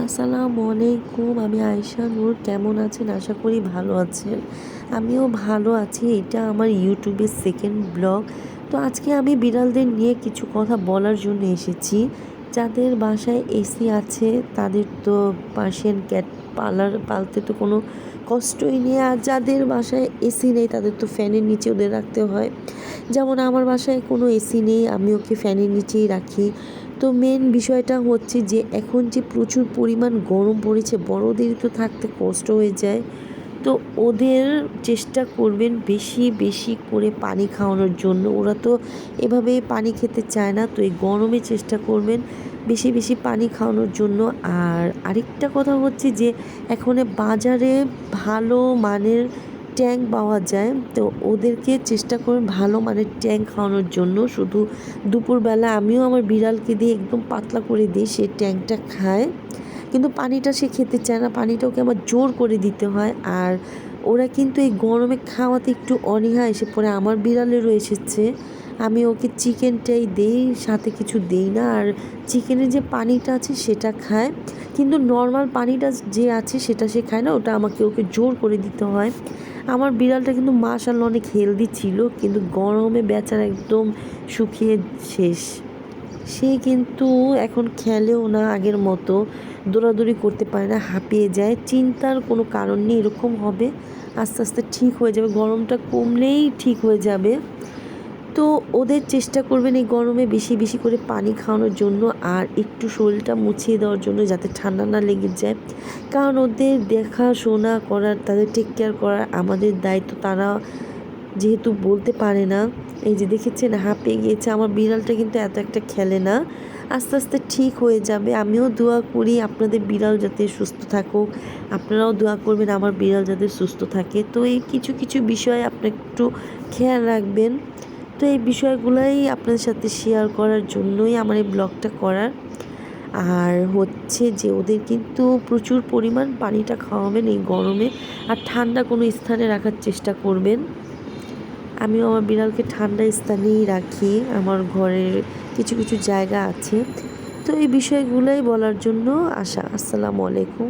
আসসালামু আলাইকুম। আমি আয়েশা নূর। কেমন আছেন? আশা করি ভালো আছেন। আমিও ভালো আছি। এটা আমার ইউটিউবের সেকেন্ড ব্লগ। তো আজকে আমি বিড়ালদের নিয়ে কিছু কথা বলার জন্য এসেছি। যাদের বাসায় এসি আছে তাদের তো পার্সিয়ান ক্যাট পালতে তো কোনো কষ্টই নেই। আর যাদের বাসায় এসি নেই তাদের তো ফ্যানের নিচে ওদের রাখতে হয়। যেমন আমার বাসায় কোনো এসি নেই, আমি ওকে ফ্যানের নিচেই রাখি। তো মেন বিষয়টা হচ্ছে যে এখন যে প্রচুর পরিমাণ গরম পড়েছে, বড়োদেরই তো থাকতে কষ্ট হয়ে যায়। তো ওদের চেষ্টা করবেন বেশি বেশি করে পানি খাওয়ানোর জন্য। ওরা তো এভাবে পানি খেতে চায় না, তো এই গরমে চেষ্টা করবেন বেশি বেশি পানি খাওয়ানোর জন্য। আর আরেকটা কথা হচ্ছে যে এখন বাজারে ভালো মানের ট্যাঙ্ক পাওয়া যায়, তো ওদেরকে চেষ্টা করুন ভালো মানের ট্যাঙ্ক খাওয়ানোর জন্য। শুধু দুপুরবেলা আমিও আমার বিড়ালকে দিয়ে একদম পাতলা করে দিই, সে ট্যাঙ্কটা খায়, কিন্তু পানিটা সে খেতে চায় না, পানিটা ওকে আমার জোর করে দিতে হয়। আর ওরা কিন্তু এই গরমে খাওয়াতে একটু অনীহা এসে পড়ে। আমার বিড়ালেরও এসেছে, আমি ওকে চিকেনটাই দেই, সাথে কিছু দেই না। আর চিকেনের যে পানিটা আছে সেটা খায়, কিন্তু নর্মাল পানিটা যে আছে সেটা সে খায় না, ওটা আমাকে ওকে জোর করে দিতে হয়। আমার বিড়ালটা কিন্তু মাশাআল্লাহ অনেক হেলদি ছিল, কিন্তু গরমে বেচারা একদম শুকিয়ে শেষ। সে কিন্তু এখন খেলেও না আগের মতো, দৌড়াদৌড়ি করতে পারে না, হাঁপিয়ে যায়। চিন্তার কোনো কারণ নেই, এরকম হবে, আস্তে আস্তে ঠিক হয়ে যাবে, গরমটা কমলেই ঠিক হয়ে যাবে। তো ওদের চেষ্টা করবেন এই গরমে বেশি বেশি করে পানি খাওয়ানোর জন্য, আর একটু শরীরটা মুছিয়ে দেওয়ার জন্য যাতে ঠান্ডা না লেগে যায়। কারণ ওদের দেখাশোনা করার, তাদের টেক কেয়ার করার আমাদের দায়িত্ব। তারা যেহেতু বলতে পারে না, এই যে দেখেছেন হাঁপিয়ে গিয়েছে। আমার বিড়ালটা কিন্তু এত একটা খেলে না, আস্তে আস্তে ঠিক হয়ে যাবে। আমিও দোয়া করি আপনাদের বিড়াল যাতে সুস্থ থাকুক, আপনারাও দোয়া করবেন আমার বিড়াল যাতে সুস্থ থাকে। তো এই কিছু কিছু বিষয় আপনি একটু খেয়াল রাখবেন। তো এই বিষয়গুলোই আপনাদের সাথে শেয়ার করার জন্যই আমার এই ব্লগটা করার। আর হচ্ছে যে ওদের কিন্তু প্রচুর পরিমাণ পানিটা খাওয়াবেন এই গরমে, আর ঠান্ডা কোনো স্থানে রাখার চেষ্টা করবেন। আমিও আমার বিড়ালকে ঠান্ডা স্থানেই রাখি, আমার ঘরের কিছু কিছু জায়গা আছে। তো এই বিষয়গুলোই বলার জন্য আসা। আসসালামু আলাইকুম।